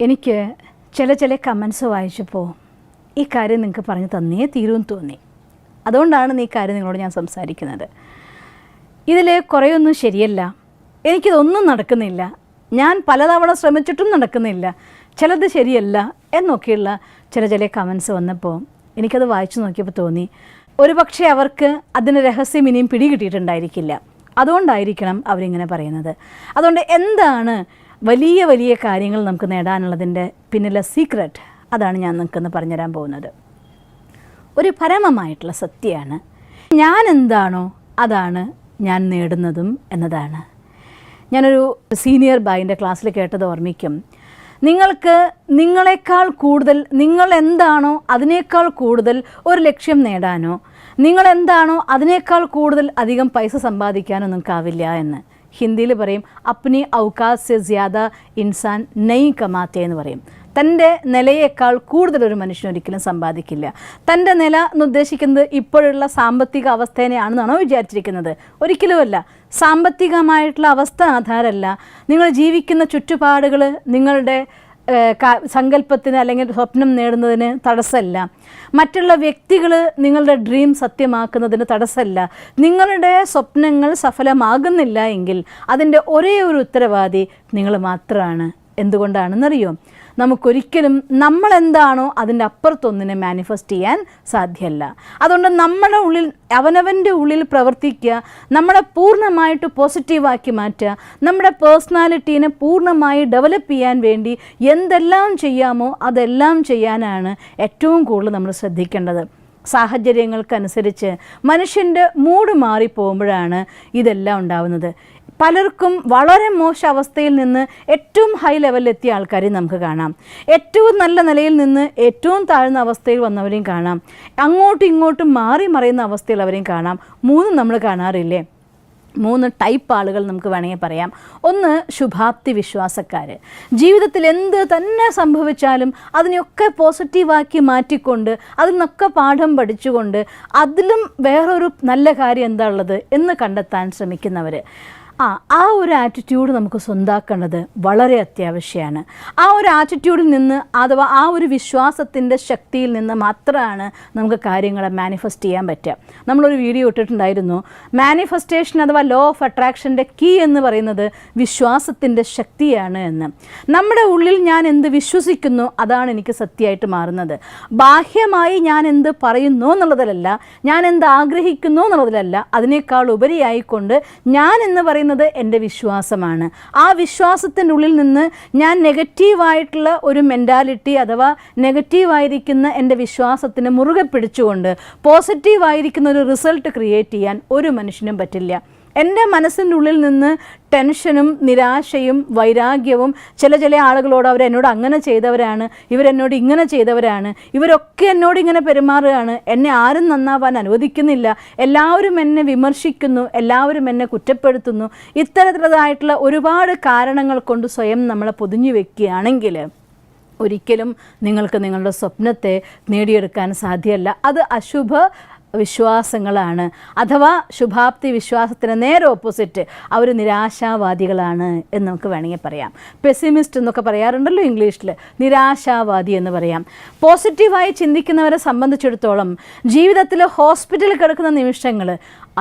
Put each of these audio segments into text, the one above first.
എനിക്ക് ചില കമൻസ് വായിച്ചപ്പോൾ ഈ കാര്യം നിങ്ങൾക്ക് പറഞ്ഞു തന്നേ തീരുമെന്ന് തോന്നി. അതുകൊണ്ടാണ് ഈ കാര്യം നിങ്ങളോട് ഞാൻ സംസാരിക്കുന്നത്. ഇതിൽ കുറേയൊന്നും ശരിയല്ല, എനിക്കിതൊന്നും നടക്കുന്നില്ല, ഞാൻ പലതവണ ശ്രമിച്ചിട്ടും നടക്കുന്നില്ല, ചിലത് ശരിയല്ല എന്നൊക്കെയുള്ള ചില കമൻസ് വന്നപ്പോൾ എനിക്കത് വായിച്ചു നോക്കിയപ്പോൾ തോന്നി, ഒരു പക്ഷേ അവർക്ക് അതിൻ്റെ രഹസ്യം ഇനിയും പിടികിട്ടിയിട്ടുണ്ടായിരിക്കില്ല. അതുകൊണ്ടായിരിക്കണം അവരിങ്ങനെ പറയുന്നത്. അതുകൊണ്ട് എന്താണ് വലിയ കാര്യങ്ങൾ നമുക്ക് നേടാനുള്ളതിൻ്റെ പിന്നിലെ സീക്രട്ട്, അതാണ് ഞാൻ നിങ്ങൾക്കൊന്ന് പറഞ്ഞുതരാൻ പോകുന്നത്. ഒരു പരമമായിട്ടുള്ള സത്യമാണ്, ഞാൻ എന്താണോ അതാണ് ഞാൻ നേടുന്നതും എന്നതാണ്. ഞാനൊരു സീനിയർ ബായിൻ്റെ ക്ലാസ്സിൽ കേട്ടത് ഓർമ്മിക്കും. നിങ്ങൾക്ക് നിങ്ങളെക്കാൾ കൂടുതൽ, നിങ്ങൾ എന്താണോ അതിനേക്കാൾ കൂടുതൽ ഒരു ലക്ഷ്യം നേടാനോ, നിങ്ങളെന്താണോ അതിനേക്കാൾ കൂടുതൽ അധികം പൈസ സമ്പാദിക്കാനോ നിങ്ങൾക്കാവില്ല എന്ന്. ഹിന്ദിയിൽ പറയും അപ്നി ഔക്കാത്ത് സെ ജ്യാദ ഇൻസാൻ നഹീ കമാത്തെ എന്ന് പറയും. തൻ്റെ നിലയേക്കാൾ കൂടുതൽ ഒരു മനുഷ്യൻ ഒരിക്കലും സമ്പാദിക്കില്ല. തൻ്റെ നില എന്നുദ്ദേശിക്കുന്നത് ഇപ്പോഴുള്ള സാമ്പത്തിക അവസ്ഥേനെയാണെന്നാണോ വിചാരിച്ചിരിക്കുന്നത്? ഒരിക്കലുമല്ല. സാമ്പത്തികമായിട്ടുള്ള അവസ്ഥ ആധാരമല്ല. നിങ്ങൾ ജീവിക്കുന്ന ചുറ്റുപാടുകൾ നിങ്ങളുടെ സങ്കല്പത്തിന് അല്ലെങ്കിൽ സ്വപ്നം നേടുന്നതിന് തടസ്സമല്ല. മറ്റുള്ള വ്യക്തികൾ നിങ്ങളുടെ ഡ്രീം സത്യമാക്കുന്നതിന് തടസ്സമല്ല. നിങ്ങളുടെ സ്വപ്നങ്ങൾ സഫലമാകുന്നില്ല എങ്കിൽ അതിൻ്റെ ഒരേ ഒരു ഉത്തരവാദി നിങ്ങൾ മാത്രമാണ്. എന്തുകൊണ്ടാണെന്നറിയോ? നമുക്കൊരിക്കലും നമ്മളെന്താണോ അതിൻ്റെ അപ്പുറത്തൊന്നിനെ മാനിഫെസ്റ്റ് ചെയ്യാൻ സാധ്യമല്ല. അതുകൊണ്ട് നമ്മുടെ ഉള്ളിൽ, അവനവൻ്റെ ഉള്ളിൽ പ്രവർത്തിക്കുക, നമ്മളെ പൂർണ്ണമായിട്ട് പോസിറ്റീവാക്കി മാറ്റുക, നമ്മുടെ പേഴ്സണാലിറ്റീനെ പൂർണ്ണമായി ഡെവലപ്പ് ചെയ്യാൻ വേണ്ടി എന്തെല്ലാം ചെയ്യാമോ അതെല്ലാം ചെയ്യാനാണ് ഏറ്റവും കൂടുതൽ നമ്മൾ ശ്രദ്ധിക്കേണ്ടത്. സാഹചര്യങ്ങൾക്കനുസരിച്ച് മനുഷ്യൻ്റെ മൂഡ് മാറിപ്പോകുമ്പോഴാണ് ഇതെല്ലാം ഉണ്ടാവുന്നത്. പലർക്കും വളരെ മോശം അവസ്ഥയിൽ നിന്ന് ഏറ്റവും ഹൈ ലെവലിലെത്തിയ ആൾക്കാരെയും നമുക്ക് കാണാം. ഏറ്റവും നല്ല നിലയിൽ നിന്ന് ഏറ്റവും താഴ്ന്ന അവസ്ഥയിൽ വന്നവരെയും കാണാം. അങ്ങോട്ടും ഇങ്ങോട്ടും മാറി മറിയുന്ന അവസ്ഥയുള്ളവരെയും കാണാം. മൂന്നും നമ്മൾ കാണാറില്ലേ? 3 ടൈപ്പ് ആളുകൾ നമുക്ക് വേണമെങ്കിൽ പറയാം. ഒന്ന്, ശുഭാപ്തി വിശ്വാസക്കാർ. ജീവിതത്തിൽ എന്ത് തന്നെ സംഭവിച്ചാലും അതിനെയൊക്കെ പോസിറ്റീവാക്കി മാറ്റിക്കൊണ്ട്, അതിൽ നിന്നൊക്കെ പാഠം പഠിച്ചുകൊണ്ട് അതിലും വേറൊരു നല്ല കാര്യം എന്താ ഉള്ളത് എന്ന് കണ്ടെത്താൻ ശ്രമിക്കുന്നവർ. ആ ഒരു ആറ്റിറ്റ്യൂഡ് നമുക്ക് സ്വന്തമാക്കേണ്ടത് വളരെ അത്യാവശ്യമാണ്. ആ ഒരു ആറ്റിറ്റ്യൂഡിൽ നിന്ന്, അഥവാ ആ ഒരു വിശ്വാസത്തിൻ്റെ ശക്തിയിൽ നിന്ന് മാത്രമാണ് നമുക്ക് കാര്യങ്ങളെ മാനിഫെസ്റ്റ് ചെയ്യാൻ പറ്റുക. നമ്മളൊരു വീഡിയോ ഇട്ടിട്ടുണ്ടായിരുന്നു, മാനിഫെസ്റ്റേഷൻ അഥവാ ലോ ഓഫ് അട്രാക്ഷൻ്റെ കീ എന്ന് പറയുന്നത് വിശ്വാസത്തിൻ്റെ ശക്തിയാണ് എന്ന്. നമ്മുടെ ഉള്ളിൽ ഞാൻ എന്ത് വിശ്വസിക്കുന്നു അതാണ് എനിക്ക് സത്യമായിട്ട് മാറുന്നത്. ബാഹ്യമായി ഞാൻ എന്ത് പറയുന്നു എന്നുള്ളതിലല്ല, ഞാൻ എന്ത് ആഗ്രഹിക്കുന്നു എന്നുള്ളതിലല്ല, അതിനേക്കാൾ ഉപരിയായിക്കൊണ്ട് ഞാൻ എന്ന് പറയുന്നത് എൻ്റെ വിശ്വാസമാണ്. ആ വിശ്വാസത്തിൻ്റെ ഉള്ളിൽ നിന്ന് ഞാൻ നെഗറ്റീവായിട്ടുള്ള ഒരു മെൻറ്റാലിറ്റി അഥവാ നെഗറ്റീവായിരിക്കുന്ന എൻ്റെ വിശ്വാസത്തിന് മുറുകെ പിടിച്ചുകൊണ്ട് പോസിറ്റീവായിരിക്കുന്ന ഒരു റിസൾട്ട് ക്രിയേറ്റ് ചെയ്യാൻ ഒരു മനുഷ്യനും പറ്റില്ല. എൻ്റെ മനസ്സിൻ്റെ ഉള്ളിൽ നിന്ന് ടെൻഷനും നിരാശയും വൈരാഗ്യവും, ചില ആളുകളോട് അവരെന്നോട് അങ്ങനെ ചെയ്തവരാണ്, ഇവരെന്നോട് ഇങ്ങനെ ചെയ്തവരാണ്, ഇവരൊക്കെ എന്നോട് ഇങ്ങനെ പെരുമാറുകയാണ്, എന്നെ ആരും നന്നാവാൻ അനുവദിക്കുന്നില്ല, എല്ലാവരും എന്നെ വിമർശിക്കുന്നു, എല്ലാവരും എന്നെ കുറ്റപ്പെടുത്തുന്നു, ഇത്തരത്തിലുള്ളതായിട്ടുള്ള ഒരുപാട് കാരണങ്ങൾ കൊണ്ട് സ്വയം നമ്മളെ പൊതിഞ്ഞു വെക്കുകയാണെങ്കിൽ ഒരിക്കലും നിങ്ങൾക്ക് നിങ്ങളുടെ സ്വപ്നത്തെ നേടിയെടുക്കാൻ സാധ്യമല്ല. അത് അശുഭ വിശ്വാസങ്ങളാണ്. അഥവാ ശുഭാപ്തി വിശ്വാസത്തിന് നേരെ ഓപ്പോസിറ്റ്, അവർ നിരാശാവാദികളാണ് എന്ന് നമുക്ക് വേണമെങ്കിൽ പറയാം. പെസിമിസ്റ്റ് എന്നൊക്കെ പറയാറുണ്ടല്ലോ ഇംഗ്ലീഷിൽ, നിരാശാവാദി എന്ന് പറയാം. പോസിറ്റീവായി ചിന്തിക്കുന്നവരെ സംബന്ധിച്ചിടത്തോളം ജീവിതത്തിൽ ഹോസ്പിറ്റലിൽ കിടക്കുന്ന നിമിഷങ്ങൾ,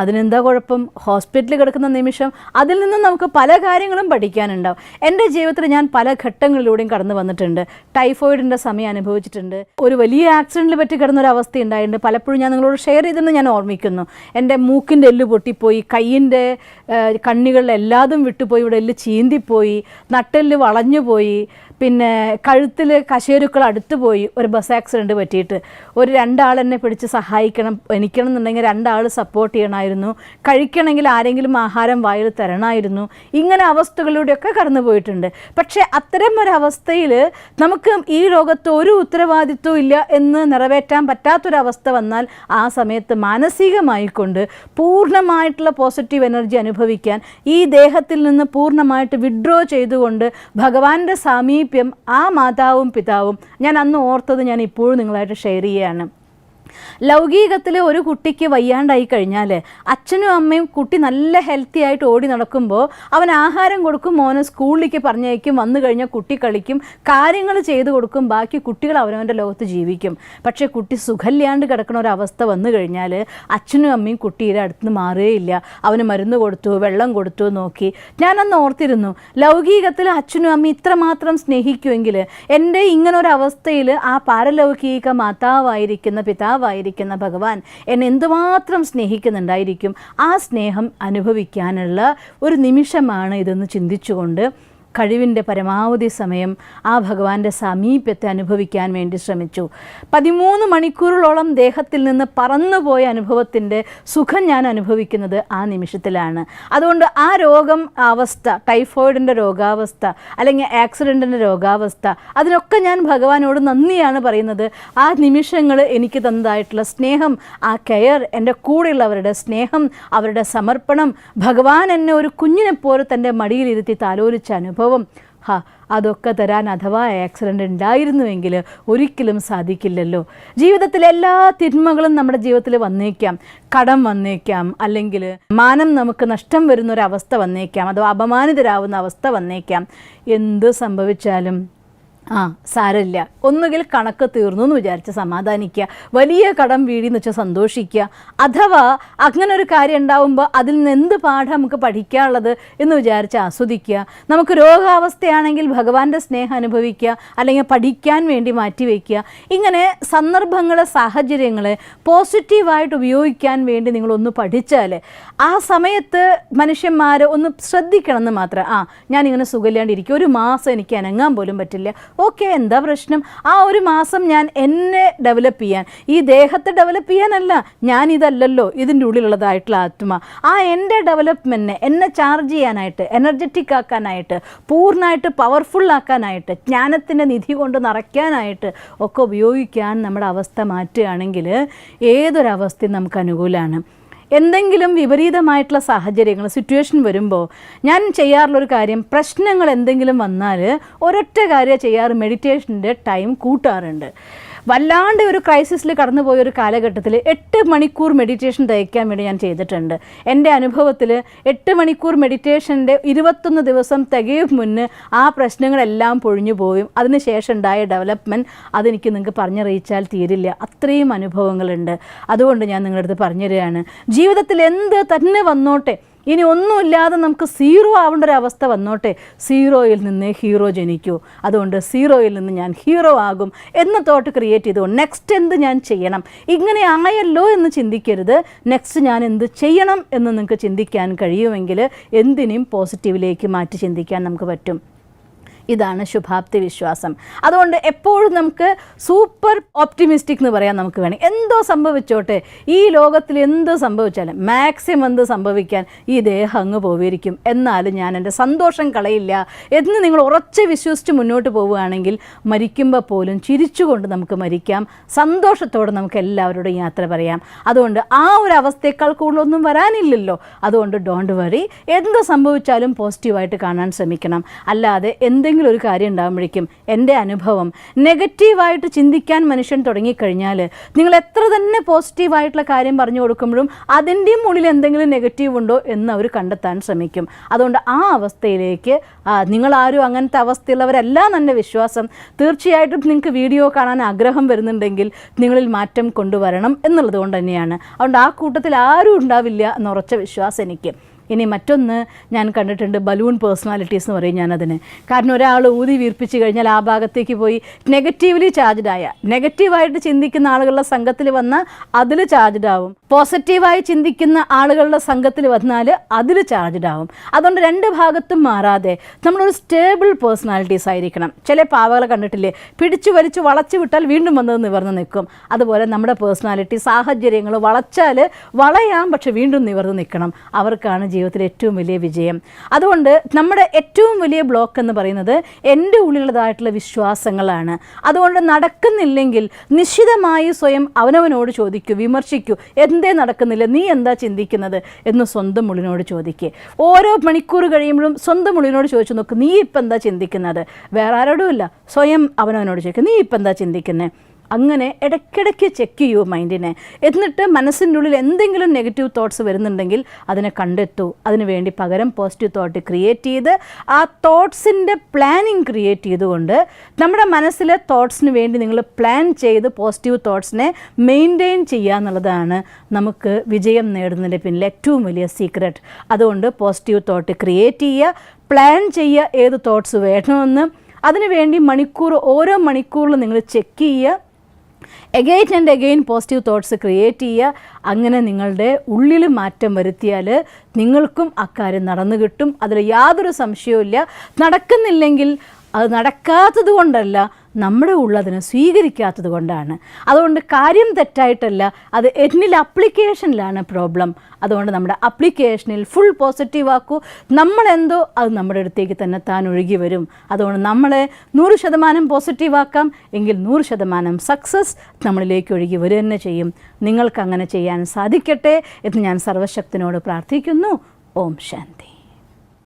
അതിനെന്താ കുഴപ്പം? ഹോസ്പിറ്റലിൽ കിടക്കുന്ന നിമിഷം, അതിൽ നിന്നും നമുക്ക് പല കാര്യങ്ങളും പഠിക്കാനുണ്ടാവും. എൻ്റെ ജീവിതത്തിൽ ഞാൻ പല ഘട്ടങ്ങളിലൂടെയും കടന്നു വന്നിട്ടുണ്ട്. ടൈഫോയിഡിൻ്റെ സമയം അനുഭവിച്ചിട്ടുണ്ട്. ഒരു വലിയ ആക്സിഡൻറ്റിൽ പറ്റി കിടന്നൊരവസ്ഥ ഉണ്ടായിട്ടുണ്ട്. പലപ്പോഴും ഞാൻ നിങ്ങളോട് ഷെയർ ചെയ്തെന്ന് ഞാൻ ഓർമ്മിക്കുന്നു. എൻ്റെ മൂക്കിൻ്റെ എല്ല് പൊട്ടിപ്പോയി, കയ്യിൻ്റെ കണ്ണികളിൽ എല്ലാതും വിട്ടുപോയി, ഇവിടെ എല്ല് ചീന്തിപ്പോയി, നട്ടെല്ല് വളഞ്ഞുപോയി, പിന്നെ കഴുത്തിൽ കശേരുക്കൾ അടുത്ത് പോയി. ഒരു ബസ് ആക്സിഡൻറ്റ് പറ്റിയിട്ട് ഒരു 2 ആൾ എന്നെ പിടിച്ച് സഹായിക്കണം, എനിക്കണമെന്നുണ്ടെങ്കിൽ 2 ആൾ സപ്പോർട്ട് ചെയ്യണമായിരുന്നു, കഴിക്കണമെങ്കിൽ ആരെങ്കിലും ആഹാരം വായിൽ തരണമായിരുന്നു. ഇങ്ങനെ അവസ്ഥകളിലൂടെയൊക്കെ കടന്നു പോയിട്ടുണ്ട്. പക്ഷേ അത്തരം ഒരവസ്ഥയിൽ നമുക്ക് ഈ ലോകത്ത് ഒരു ഉത്തരവാദിത്വവും ഇല്ല എന്ന് നിറവേറ്റാൻ പറ്റാത്തൊരവസ്ഥ വന്നാൽ ആ സമയത്ത് മാനസികമായിക്കൊണ്ട് പൂർണ്ണമായിട്ടുള്ള പോസിറ്റീവ് എനർജി അനുഭവിക്കാൻ, ഈ ദേഹത്തിൽ നിന്ന് പൂർണ്ണമായിട്ട് വിഡ്രോ ചെയ്തുകൊണ്ട് ഭഗവാന്റെ സാമീപ്യം, ആ മാതാവും പിതാവും ഞാൻ അന്ന് ഓർത്തത് ഞാൻ ഇപ്പോഴും നിങ്ങളായിട്ട് ഷെയർ ചെയ്യുകയാണ്. ലൗകികത്തിൽ ഒരു കുട്ടിക്ക് വയ്യാണ്ടായി കഴിഞ്ഞാൽ അച്ഛനും അമ്മയും കുട്ടി നല്ല ഹെൽത്തി ആയിട്ട് ഓടി നടക്കുമ്പോൾ അവൻ ആഹാരം കൊടുക്കും, മോനെ സ്കൂളിലേക്ക് പറഞ്ഞയക്കും, വന്നു കഴിഞ്ഞാൽ കുട്ടി കളിക്കും, കാര്യങ്ങൾ ചെയ്തു കൊടുക്കും, ബാക്കി കുട്ടികൾ അവനവൻ്റെ ലോകത്ത് ജീവിക്കും. പക്ഷേ കുട്ടി സുഖമില്ലാണ്ട് കിടക്കുന്ന ഒരവസ്ഥ വന്നു കഴിഞ്ഞാൽ അച്ഛനും അമ്മയും കുട്ടിയുടെ അടുത്ത് മാറുകയില്ല. അവന് മരുന്ന് കൊടുത്തു, വെള്ളം കൊടുത്തു, നോക്കി. ഞാനന്ന് ഓർത്തിരുന്നു, ലൗകികത്തിൽ അച്ഛനും അമ്മയും ഇത്രമാത്രം സ്നേഹിക്കുമെങ്കിൽ എൻ്റെ ഇങ്ങനൊരവസ്ഥയിൽ ആ പാരലൗകിക മാതാവായിരിക്കുന്ന പിതാവായിരിക്കുന്ന ഭഗവാൻ എന്നെ എന്തുമാത്രം സ്നേഹിക്കുന്നുണ്ടായിരിക്കും. ആ സ്നേഹം അനുഭവിക്കാനുള്ള ഒരു നിമിഷമാണ് ഇതെന്ന് ചിന്തിച്ചുകൊണ്ട് കഴിവിൻ്റെ പരമാവധി സമയം ആ ഭഗവാന്റെ സാമീപ്യത്തെ അനുഭവിക്കാൻ വേണ്ടി ശ്രമിച്ചു. 13 മണിക്കൂറുകളോളം ദേഹത്തിൽ നിന്ന് പറന്നുപോയ അനുഭവത്തിൻ്റെ സുഖം ഞാൻ അനുഭവിക്കുന്നത് ആ നിമിഷത്തിലാണ്. അതുകൊണ്ട് ആ രോഗം അവസ്ഥ, ടൈഫോയിഡിൻ്റെ രോഗാവസ്ഥ അല്ലെങ്കിൽ ആക്സിഡൻറ്റിൻ്റെ രോഗാവസ്ഥ, അതിനൊക്കെ ഞാൻ ഭഗവാനോട് നന്ദിയാണ് പറയുന്നത്. ആ നിമിഷങ്ങൾ എനിക്ക് തന്നതായിട്ടുള്ള സ്നേഹം, ആ കെയർ, എൻ്റെ കൂടെയുള്ളവരുടെ സ്നേഹം, അവരുടെ സമർപ്പണം, ഭഗവാൻ എന്നെ ഒരു കുഞ്ഞിനെപ്പോലെ തൻ്റെ മടിയിലിരുത്തി താലോലിച്ച അനുഭവം, അതൊക്കെ തരാൻ അഥവാ ആക്സിഡൻ്റ് ഉണ്ടായിരുന്നുവെങ്കിൽ ഒരിക്കലും സാധിക്കില്ലല്ലോ. ജീവിതത്തിലെ എല്ലാ തിന്മകളും നമ്മുടെ ജീവിതത്തിൽ വന്നേക്കാം. കടം വന്നേക്കാം, അല്ലെങ്കിൽ മാനം നമുക്ക് നഷ്ടം വരുന്നൊരവസ്ഥ വന്നേക്കാം, അഥവാ അപമാനിതരാകുന്ന അവസ്ഥ വന്നേക്കാം. എന്ത് സംഭവിച്ചാലും സാരമില്ല, ഒന്നുകിൽ കണക്ക് തീർന്നു എന്ന് വിചാരിച്ച് സമാധാനിക്കുക, വലിയ കടം വീടിയെന്ന് വെച്ചാൽ സന്തോഷിക്കുക. അഥവാ അങ്ങനെ ഒരു കാര്യം ഉണ്ടാവുമ്പോൾ അതിൽ നിന്ന് എന്ത് പാഠം നമുക്ക് പഠിക്കാനുള്ളത് എന്ന് വിചാരിച്ച് ആസ്വദിക്കുക. നമുക്ക് രോഗാവസ്ഥയാണെങ്കിൽ ഭഗവാന്റെ സ്നേഹം അനുഭവിക്കുക, അല്ലെങ്കിൽ പഠിക്കാൻ വേണ്ടി മാറ്റിവെക്കുക. ഇങ്ങനെ സന്ദർഭങ്ങളെ, സാഹചര്യങ്ങളെ പോസിറ്റീവായിട്ട് ഉപയോഗിക്കാൻ വേണ്ടി നിങ്ങളൊന്ന് പഠിച്ചാൽ ആ സമയത്ത് മനുഷ്യന്മാർ ഒന്ന് ശ്രദ്ധിക്കണമെന്ന് മാത്രം. ഞാനിങ്ങനെ സുഖമില്ലാണ്ടിരിക്കും, ഒരു മാസം എനിക്ക് അനങ്ങാൻ പോലും പറ്റില്ല. ഓക്കെ, എന്താ പ്രശ്നം? ആ ഒരു മാസം ഞാൻ എന്നെ ഡെവലപ്പ് ചെയ്യാൻ, ഈ ദേഹത്തെ ഡെവലപ്പ് ചെയ്യാനല്ല, ഞാനിതല്ലല്ലോ ഇതിൻ്റെ ഉള്ളിലുള്ളതായിട്ടുള്ള ആത്മ, ആ എൻ്റെ ഡെവലപ്മെൻറ്റിനെ, എന്നെ ചാർജ് ചെയ്യാനായിട്ട്, എനർജറ്റിക് ആക്കാനായിട്ട്, പൂർണ്ണമായിട്ട് പവർഫുൾ ആക്കാനായിട്ട്, ജ്ഞാനത്തിൻ്റെ നിധി കൊണ്ട് നിറയ്ക്കാനായിട്ട് ഒക്കെ ഉപയോഗിക്കാൻ നമ്മുടെ അവസ്ഥ മാറ്റുകയാണെങ്കിൽ ഏതൊരവസ്ഥയും നമുക്ക് അനുകൂലമാണ്. എന്തെങ്കിലും വിപരീതമായിട്ടുള്ള സാഹചര്യങ്ങൾ, സിറ്റുവേഷൻ വരുമ്പോൾ ഞാൻ ചെയ്യാറുള്ളൊരു കാര്യം, പ്രശ്നങ്ങൾ എന്തെങ്കിലും വന്നാൽ ഒരൊറ്റ കാര്യം ചെയ്യാറ്, മെഡിറ്റേഷൻ്റെ ടൈം കൂട്ടാറുണ്ട്. വല്ലാണ്ട് ഒരു ക്രൈസിസിൽ കടന്നു പോയൊരു കാലഘട്ടത്തിൽ 8 മണിക്കൂർ മെഡിറ്റേഷൻ തയ്ക്കാൻ വേണ്ടി ഞാൻ ചെയ്തിട്ടുണ്ട്. എൻ്റെ അനുഭവത്തിൽ 8 മണിക്കൂർ മെഡിറ്റേഷൻ്റെ 21 ദിവസം തികയും മുന്നേ ആ പ്രശ്നങ്ങളെല്ലാം പൊഴിഞ്ഞു പോയും. അതിനുശേഷം ഉണ്ടായ ഡെവലപ്മെൻറ്റ് അതെനിക്ക് നിങ്ങൾക്ക് പറഞ്ഞറിയിച്ചാൽ തീരില്ല. അത്രയും അനുഭവങ്ങളുണ്ട്. അതുകൊണ്ട് ഞാൻ നിങ്ങളുടെ അടുത്ത് പറഞ്ഞുതരികയാണ്, ജീവിതത്തിൽ എന്ത് തന്നെ വന്നോട്ടെ, ഇനി ഒന്നുമില്ലാതെ നമുക്ക് സീറോ ആവേണ്ട ഒരു അവസ്ഥ വന്നോട്ടെ, സീറോയിൽ നിന്ന് ഹീറോ ജനിക്കൂ. അതുകൊണ്ട് സീറോയിൽ നിന്ന് ഞാൻ ഹീറോ ആകും എന്ന തോട്ട് ക്രിയേറ്റ് ചെയ്തു. നെക്സ്റ്റ് എന്ത് ഞാൻ ചെയ്യണം, ഇങ്ങനെ ആയല്ലോ എന്ന് ചിന്തിക്കരുത്, നെക്സ്റ്റ് ഞാൻ എന്ത് ചെയ്യണം എന്ന് നിങ്ങൾക്ക് ചിന്തിക്കാൻ കഴിയുമെങ്കിൽ എന്തിനേയും പോസിറ്റീവിലേക്ക് മാറ്റി ചിന്തിക്കാൻ നമുക്ക് പറ്റും. ഇതാണ് ശുഭാപ്തി വിശ്വാസം. അതുകൊണ്ട് എപ്പോഴും നമുക്ക് സൂപ്പർ ഓപ്റ്റിമിസ്റ്റിക് എന്ന് പറയാൻ നമുക്ക് വേണം. എന്തോ സംഭവിച്ചോട്ടെ, ഈ ലോകത്തിൽ എന്ത് സംഭവിച്ചാലും മാക്സിമം എന്ത് സംഭവിക്കാൻ ഈ ദേഹം അങ്ങ് പോയിരിക്കും, എന്നാലും ഞാൻ എൻ്റെ സന്തോഷം കളയില്ല എന്ന് നിങ്ങൾ ഉറച്ച് വിശ്വസിച്ച് മുന്നോട്ട് പോവുകയാണെങ്കിൽ മരിക്കുമ്പോൾ പോലും ചിരിച്ചുകൊണ്ട് നമുക്ക് മരിക്കാം, സന്തോഷത്തോടെ നമുക്ക് എല്ലാവരോടും യാത്ര പറയാം. അതുകൊണ്ട് ആ ഒരു അവസ്ഥയേക്കാൾ കൂടുതലൊന്നും വരാനില്ലല്ലോ. അതുകൊണ്ട് ഡോണ്ട് വറി, എന്ത് സംഭവിച്ചാലും പോസിറ്റീവായിട്ട് കാണാൻ ശ്രമിക്കണം. അല്ലാതെ എന്തെങ്കിലും ഒരു കാര്യം ഉണ്ടാകുമ്പോഴേക്കും, എൻ്റെ അനുഭവം, നെഗറ്റീവായിട്ട് ചിന്തിക്കാൻ മനുഷ്യൻ തുടങ്ങിക്കഴിഞ്ഞാൽ നിങ്ങൾ എത്ര തന്നെ പോസിറ്റീവായിട്ടുള്ള കാര്യം പറഞ്ഞു കൊടുക്കുമ്പോഴും അതിൻ്റെയും ഉള്ളിൽ എന്തെങ്കിലും നെഗറ്റീവ് ഉണ്ടോ എന്ന് അവർ കണ്ടെത്താൻ ശ്രമിക്കും. അതുകൊണ്ട് ആ അവസ്ഥയിലേക്ക് നിങ്ങളാരും അങ്ങനത്തെ അവസ്ഥയുള്ളവരല്ല എന്നെ വിശ്വാസം. തീർച്ചയായിട്ടും നിങ്ങൾക്ക് വീഡിയോ കാണാൻ ആഗ്രഹം വരുന്നുണ്ടെങ്കിൽ നിങ്ങളിൽ മാറ്റം കൊണ്ടുവരണം എന്നുള്ളത് കൊണ്ട് തന്നെയാണ്. അതുകൊണ്ട് ആ കൂട്ടത്തിൽ ആരും ഉണ്ടാവില്ല എന്നുറച്ച വിശ്വാസം എനിക്ക്. ഇനി മറ്റൊന്ന് ഞാൻ കണ്ടിട്ടുണ്ട്, ബലൂൺ പേഴ്സണാലിറ്റീസ് എന്ന് പറയും ഞാനതിന്. കാരണം ഒരാൾ ഊതി വീർപ്പിച്ച് കഴിഞ്ഞാൽ ആ ഭാഗത്തേക്ക് പോയി നെഗറ്റീവ്ലി ചാർജ്ഡായ, നെഗറ്റീവായിട്ട് ചിന്തിക്കുന്ന ആളുകളുടെ സംഘത്തിൽ വന്നാൽ അതിൽ ചാർജ്ഡ് ആവും, പോസിറ്റീവായി ചിന്തിക്കുന്ന ആളുകളുടെ സംഘത്തിൽ വന്നാൽ അതിൽ ചാർജ്ഡ് ആവും. അതുകൊണ്ട് രണ്ട് ഭാഗത്തും മാറാതെ നമ്മളൊരു സ്റ്റേബിൾ പേഴ്സണാലിറ്റീസ് ആയിരിക്കണം. ചില പാവകളെ കണ്ടിട്ടില്ലേ, പിടിച്ചു വലിച്ചു വളച്ചു വിട്ടാൽ വീണ്ടും വന്നത് നിവർന്ന് നിൽക്കും. അതുപോലെ നമ്മുടെ പേഴ്സണാലിറ്റി, സാഹചര്യങ്ങൾ വളച്ചാൽ വളയാം, പക്ഷെ വീണ്ടും നിവർന്ന് നിൽക്കണം. അവർക്കാണ് ജീവിതത്തിലെ ഏറ്റവും വലിയ വിജയം. അതുകൊണ്ട് നമ്മുടെ ഏറ്റവും വലിയ ബ്ലോക്ക് എന്ന് പറയുന്നത് എൻ്റെ ഉള്ളിലുള്ളതായിട്ടുള്ള വിശ്വാസങ്ങളാണ്. അതുകൊണ്ട് നടക്കുന്നില്ലെങ്കിൽ നിശ്ചിതമായി സ്വയം അവനവനോട് ചോദിക്കൂ, വിമർശിക്കൂ, എന്തേ നടക്കുന്നില്ല, നീ എന്താ ചിന്തിക്കുന്നത് എന്ന് സ്വന്തം ഉള്ളിനോട് ചോദിക്കുക. ഓരോ മണിക്കൂർ കഴിയുമ്പോഴും സ്വന്തം ഉള്ളിനോട് ചോദിച്ചു നോക്ക്, നീ ഇപ്പം എന്താ ചിന്തിക്കുന്നത്? വേറെ ആരോടുമില്ല, സ്വയം അവനവനോട് ചോദിക്കുക, നീ ഇപ്പം എന്താ ചിന്തിക്കുന്നത്? അങ്ങനെ ഇടയ്ക്കിടയ്ക്ക് ചെക്ക് ചെയ്യൂ മൈൻഡിനെ. എന്നിട്ട് മനസ്സിൻ്റെ ഉള്ളിൽ എന്തെങ്കിലും നെഗറ്റീവ് തോട്ട്സ് വരുന്നുണ്ടെങ്കിൽ അതിനെ കണ്ടെത്തൂ. അതിനു വേണ്ടി പകരം പോസിറ്റീവ് തോട്ട് ക്രിയേറ്റ് ചെയ്ത് ആ തോട്ട്സിൻ്റെ പ്ലാനിങ് ക്രിയേറ്റ് ചെയ്തുകൊണ്ട് നമ്മുടെ മനസ്സിലെ തോട്ട്സിന് വേണ്ടി നിങ്ങൾ പ്ലാൻ ചെയ്ത് പോസിറ്റീവ് തോട്ട്സിനെ മെയിൻറ്റെയിൻ ചെയ്യുക എന്നുള്ളതാണ് നമുക്ക് വിജയം നേടുന്നതിൻ്റെ പിന്നിൽ ഏറ്റവും വലിയ സീക്രട്ട്. അതുകൊണ്ട് പോസിറ്റീവ് തോട്ട് ക്രിയേറ്റ് ചെയ്യുക, പ്ലാൻ ചെയ്യുക ഏത് തോട്ട്സ് വേണമെന്ന്. അതിനുവേണ്ടി ഓരോ മണിക്കൂറിലും നിങ്ങൾ ചെക്ക് ചെയ്യുക, again and again positive thoughts create ചെയ്യുക. അങ്ങനെ നിങ്ങളുടെ ഉള്ളിൽ മാറ്റം വരുത്തിയാൽ നിങ്ങൾക്കും അക്കാര്യം നടന്നു കിട്ടും. അതിൽ യാതൊരു സംശയവുമില്ല. നടക്കുന്നില്ലെങ്കിൽ അത് നടക്കാത്തത് കൊണ്ടല്ല, നമ്മുടെ ഉള്ളതിനെ സ്വീകരിക്കാത്തത് കൊണ്ടാണ്. അതുകൊണ്ട് കാര്യം തെറ്റായിട്ടല്ല, അത് എന്നിൽ അപ്ലിക്കേഷനിലാണ് പ്രോബ്ലം. അതുകൊണ്ട് നമ്മുടെ അപ്ലിക്കേഷനിൽ ഫുൾ പോസിറ്റീവ് ആക്കൂ. നമ്മളെന്തോ അത് നമ്മുടെ അടുത്തേക്ക് തന്നെ താൻ ഒഴുകി വരും. അതുകൊണ്ട് നമ്മളെ 100% പോസിറ്റീവ് ആക്കാം, എങ്കിൽ 100% സക്സസ് നമ്മളിലേക്ക് ഒഴുകി വരിക തന്നെ ചെയ്യും. നിങ്ങൾക്കങ്ങനെ ചെയ്യാൻ സാധിക്കട്ടെ എന്ന് ഞാൻ സർവശക്തനോട് പ്രാർത്ഥിക്കുന്നു. ഓം ശാന്തി.